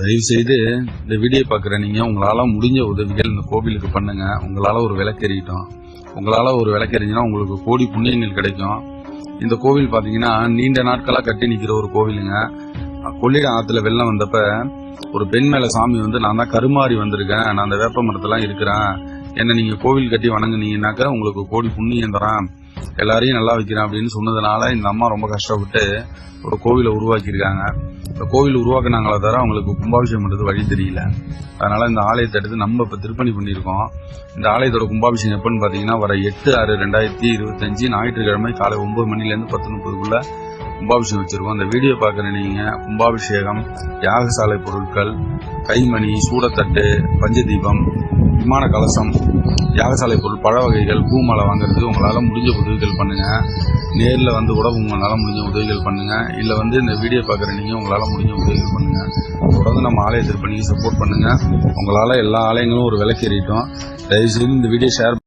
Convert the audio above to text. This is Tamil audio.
தயவு செய்து இந்த வீடியோ பார்க்குற நீங்கள் உங்களால் முடிஞ்ச உதவிகள் இந்த கோவிலுக்கு பண்ணுங்க. உங்களால் ஒரு விளக்கெறிட்டோம். உங்களால் ஒரு விளக்கெறிஞ்சினா உங்களுக்கு கோடி புண்ணியங்கள் கிடைக்கும். இந்த கோவில் பார்த்தீங்கன்னா நீண்ட நாட்களாக கட்டி நிற்கிற ஒரு கோவிலுங்க. கொள்ளிடம் ஆற்றுல வெள்ளம் வந்தப்ப ஒரு பெண் மேலே சாமி வந்து நான் தான் கருமாறி வந்திருக்கேன், நான் அந்த வேப்ப மரத்தெல்லாம் இருக்கிறேன், என்னை நீங்கள் கோவில் கட்டி வணங்குனீங்கன்னாக்கா உங்களுக்கு கோடி புண்ணியம் தரேன், எல்லாரையும் நல்லா வைக்கிறேன் அப்படின்னு சொன்னதுனால இந்த அம்மா ரொம்ப கஷ்டப்பட்டு ஒரு கோவிலை உருவாக்கியிருக்காங்க. இந்த கோவில் உருவாக்குனாங்களே தவிர அவங்களுக்கு கும்பாபிஷேகம் பண்ணுறது வழி தெரியல. அதனால இந்த ஆலயத்தை எடுத்து நம்ம இப்போ திருப்பணி பண்ணியிருக்கோம். இந்த ஆலயத்தோட கும்பாபிஷேகம் எப்போன்னு பார்த்தீங்கன்னா வர 8/6/2025 ஞாயிற்றுக்கிழமை காலை 9 மணிலேருந்து 10:30 கும்பாபிஷேகம் வச்சிருக்கோம். அந்த வீடியோ பார்க்குற நீங்கள் கும்பாபிஷேகம், யாகசாலை பொருட்கள், கைமணி, சூடத்தட்டு, பஞ்சதீபம், விமான கலசம், யாகசாலை பொருள், பழ வகைகள், பூமாலை வாங்குறதுக்கு உங்களால் முடிஞ்ச உதவிகள் பண்ணுங்க. நேரில் வந்து கூட உங்களால் முடிஞ்ச உதவிகள் பண்ணுங்க. இல்லை இந்த வீடியோ பார்க்குற நீங்கள் உங்களால் முடிஞ்ச உதவிகள் பண்ணுங்க. தொடர்ந்து நம்ம ஆலய திருப்பணிக்கு சப்போர்ட் பண்ணுங்க. உங்களால் எல்லா ஆலயங்களும் ஒரு விளக்கேறிட்டோம். தயவுசெய்து இந்த வீடியோ ஷேர்